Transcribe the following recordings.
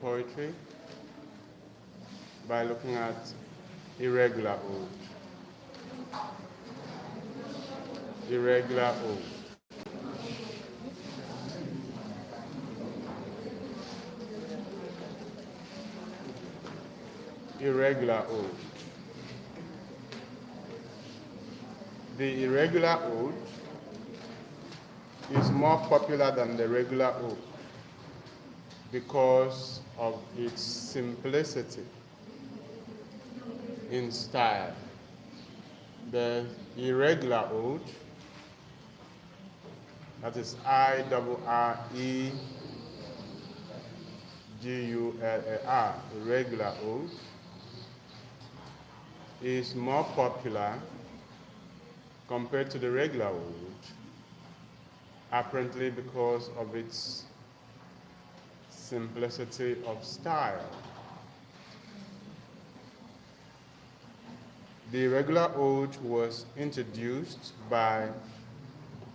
poetry by looking at irregular ode. Irregular ode. Irregular ode. The irregular ode is more popular than the regular ode because of its simplicity in style. The irregular ode, that is IRREGULAR, irregular ode, is more popular compared to the regular ode, apparently because of its simplicity of style. The irregular ode was introduced by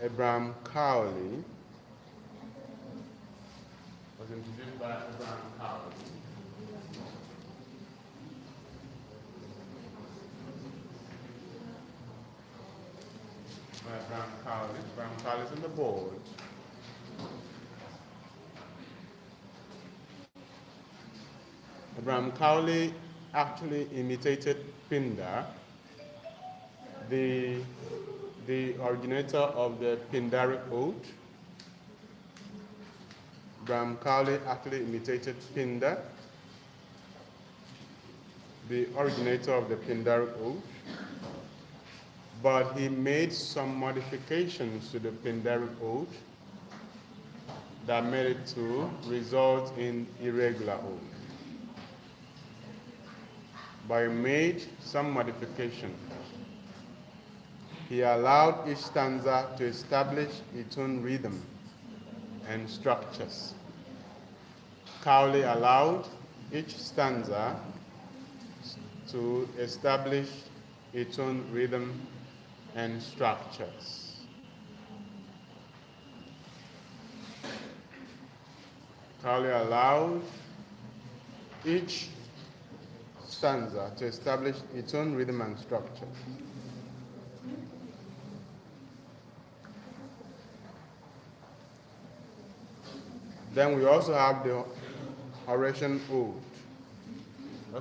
Abraham Cowley. Abraham Cowley is on the board. Abraham Cowley actually imitated Pindar, the originator of the Pindaric ode. Abraham Cowley actually imitated Pindar, the originator of the Pindaric ode, but he made some modifications to the Pindaric ode that made it to result in irregular ode. But he made some modification. He allowed each stanza to establish its own rhythm and structures. Cowley allowed each stanza to establish its own rhythm and structures. Cowley allowed each stanza to establish its own rhythm and structure. Then we also have the Horatian ode. The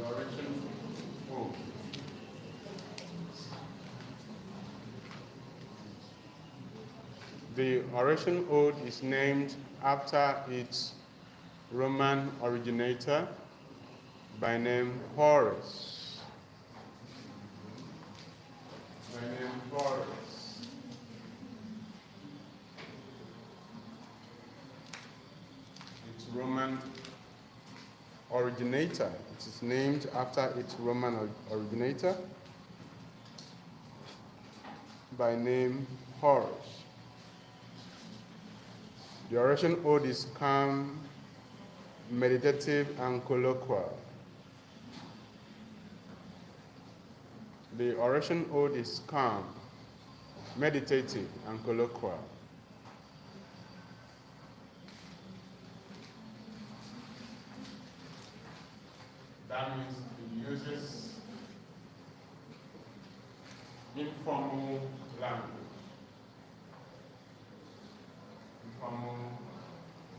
Horatian ode. The Horatian ode is named after its Roman originator by name Horace. Its Roman originator. It is named after its Roman originator by name Horace. The Horatian ode is calm, meditative, and colloquial. The Horatian ode is calm, meditative, and colloquial. That means it uses informal language. Informal,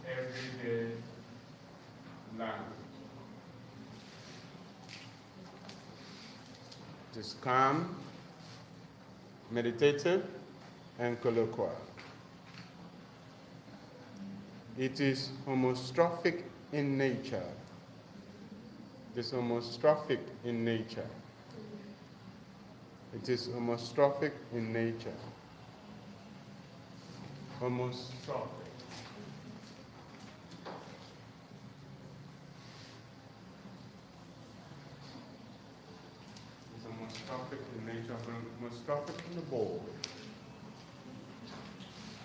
everyday language. It is calm, meditative, and colloquial. It is homostrophic in nature. It is homostrophic in nature. It is homostrophic in nature. Homostrophic. It's homostrophic in nature. Homostrophic on the board.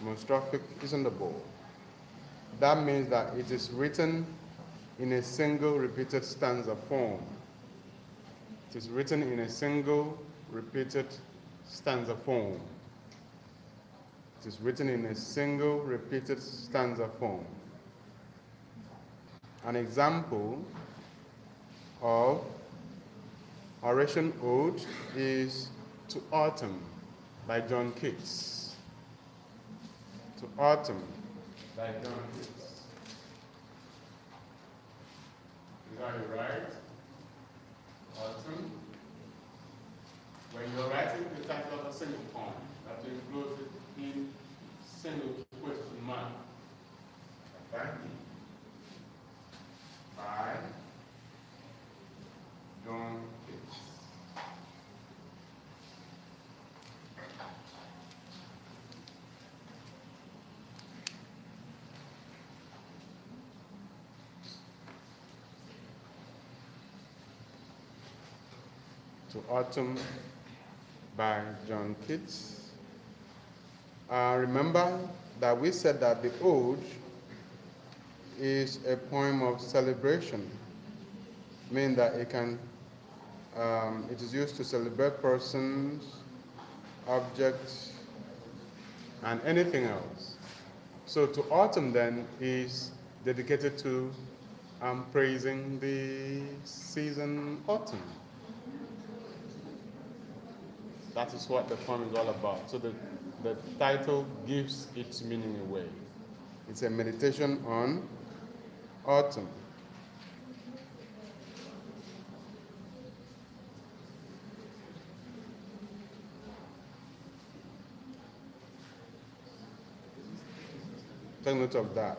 Homostrophic is on the board. That means that it is written in a single repeated stanza form. It is written in a single repeated stanza form. It is written in a single repeated stanza form. An example of Horatian ode is To Autumn by John Keats. To Autumn by John Keats. You got it right? Autumn. When you're writing the title of a single poem, that includes it in single question mark. Okay? By John Keats. To Autumn by John Keats. Remember that we said that the ode is a poem of celebration, meaning that it is used to celebrate persons, objects, and anything else. So To Autumn then is dedicated to praising the season autumn. That is what the poem is all about. So the title gives its meaning away. It's a meditation on autumn. Take note of that.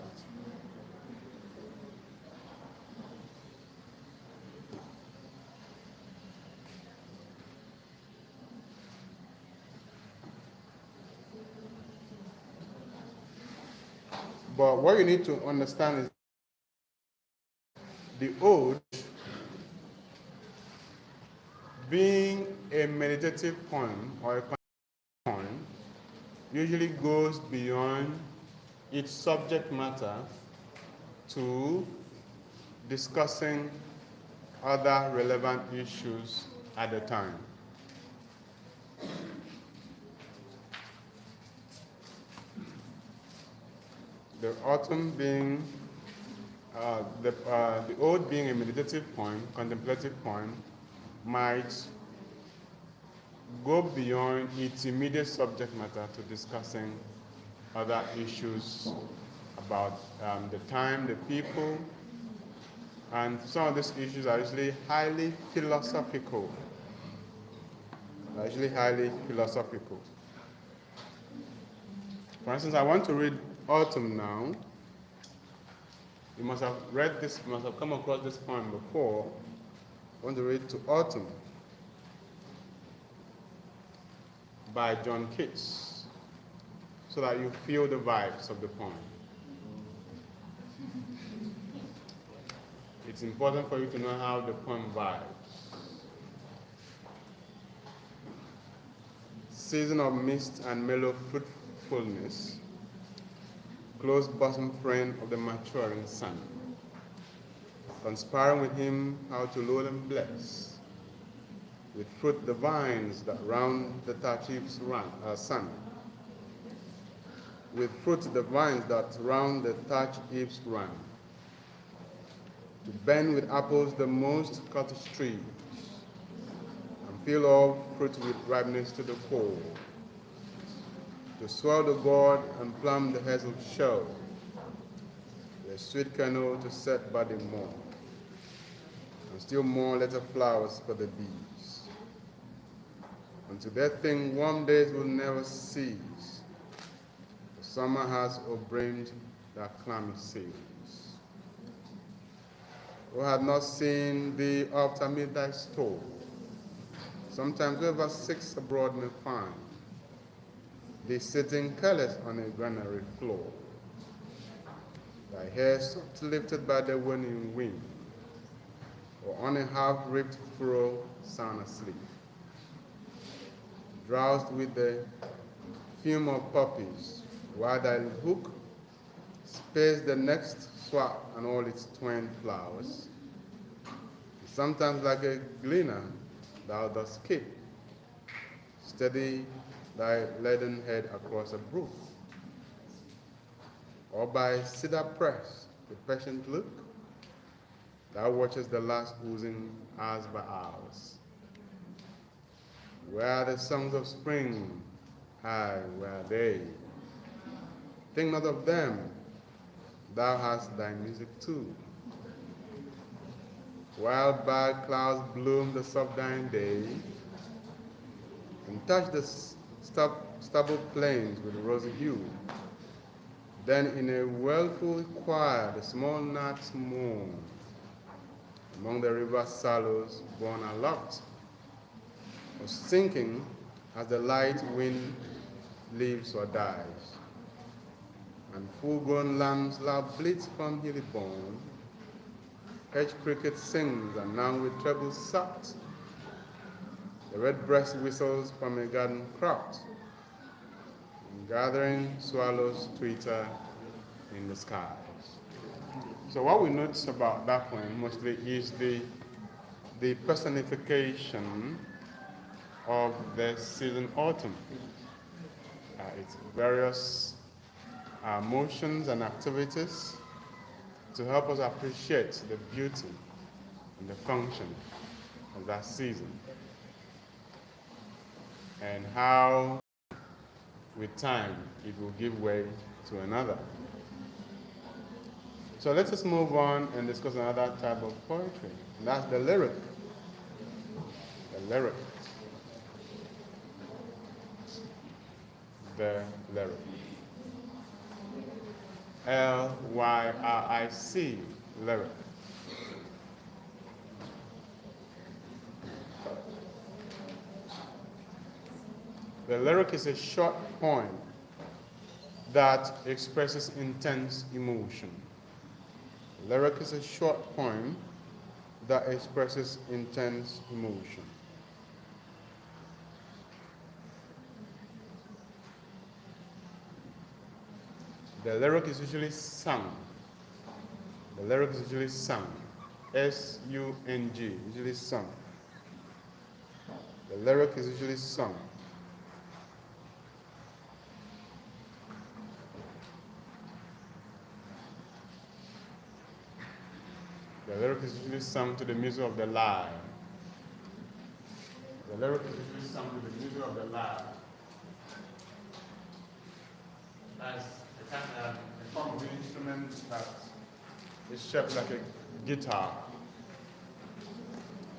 But what you need to understand is the ode, being a meditative poem or a poem, usually goes beyond its subject matter to discussing other relevant issues at the time. The autumn being, the ode being a meditative poem, contemplative poem, might go beyond its immediate subject matter to discussing other issues about the time, the people, and some of these issues are usually highly philosophical. For instance, I want to read Autumn now. You must have read this, must have come across this poem before. I want to read To Autumn by John Keats, so that you feel the vibes of the poem. It's important for you to know how the poem vibes. Season of mist and mellow fruitfulness, close bosom friend of the maturing sun, conspiring with him how to load and bless, with fruit the vines that round the thatched sun, with fruit the vines that round the thatched eaves run, to bend with apples the most cottage trees, and fill all fruit with ripeness to the core, to swell the gourd and plumb the hazel shell, with a sweet kernel to set budding more, and still more little flowers for the bees. Unto that thing warm days will never cease, the summer has o'erbrained their clammy sails. Who had not seen thee after midnight store, sometimes over 6 abroad may find thee sitting careless on a granary floor, thy hair soft lifted by the waning wind, or on a half-ripped furrow sound asleep, drowsed with the fume of poppies, while thy hook spares the next swat and all its twin flowers. Sometimes like a gleaner thou dost keep, steady thy leaden head across a brook, or by cedar press with patient look, thou watchest the last oozing hours by hours. Where are the songs of spring? Aye, where are they? Think not of them, thou hast thy music too. While bad clouds bloom the soft dying day, and touch the stubble plains with rosy hue, then in a well-full choir the small gnats mourn among the river sallows borne aloft, or sinking as the light wind lives or dies. And full-grown lambs loud bleats from hilly bourne, hedge cricket sings, and now with treble sucked, the redbreast whistles from a garden cropped, and gathering swallows twitter in the skies. So what we notice about that poem mostly is the personification of the season autumn. Its various motions and activities to help us appreciate the beauty and the function of that season, and how with time it will give way to another. So let us move on and discuss another type of poetry, and that's the lyric. The lyric. The lyric. Lyric. Lyric. The lyric is a short poem that expresses intense emotion. The lyric is a short poem that expresses intense emotion. The lyric is usually sung. The lyric is usually sung. S-U-N-G, usually sung. The lyric is usually sung. The lyric is usually sung to the music of the lyre. The lyric is usually sung to the music of the lyre. That's a form of instrument that is shaped like a guitar.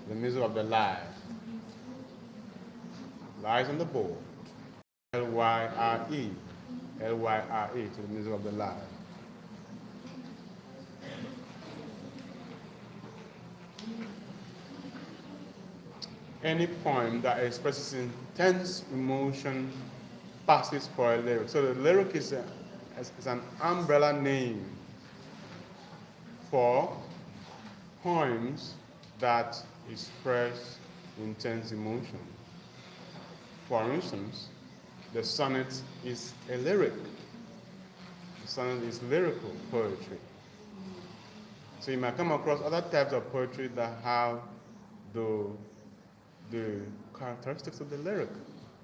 The music of the lyre lies on the board. L-Y-R-E. L-Y-R-E to the music of the lyre. Any poem that expresses intense emotion passes for a lyric. So the lyric is an umbrella name for poems that express intense emotion. For instance, the sonnet is a lyric. The sonnet is lyrical poetry. So you might come across other types of poetry that have the characteristics of the lyric.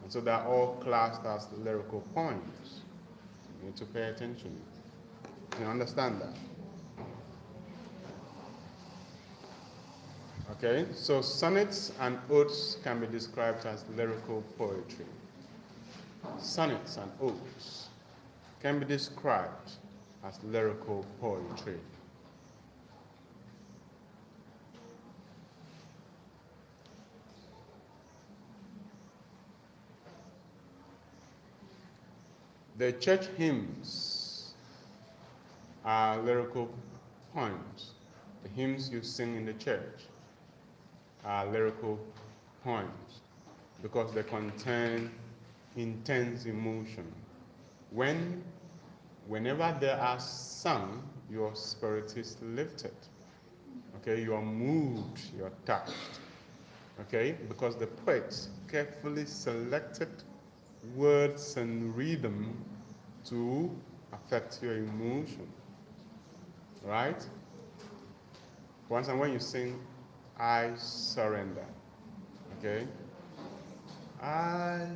And so they're all classed as lyrical poems. You need to pay attention. You understand that? Okay, so sonnets and odes can be described as lyrical poetry. Sonnets and odes can be described as lyrical poetry. The church hymns are lyrical poems. The hymns you sing in the church are lyrical poems because they contain intense emotion. Whenever they are sung, your spirit is lifted. Okay, you are moved, you are touched. Okay, because the poets carefully selected words and rhythm to affect your emotion. Right? For instance, when you sing, I surrender. Okay? I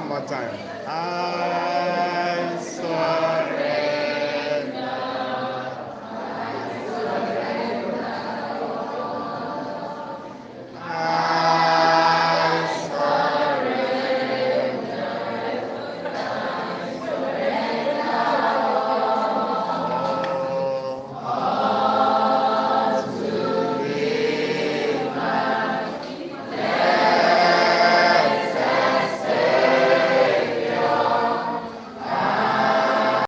One more time. Ah.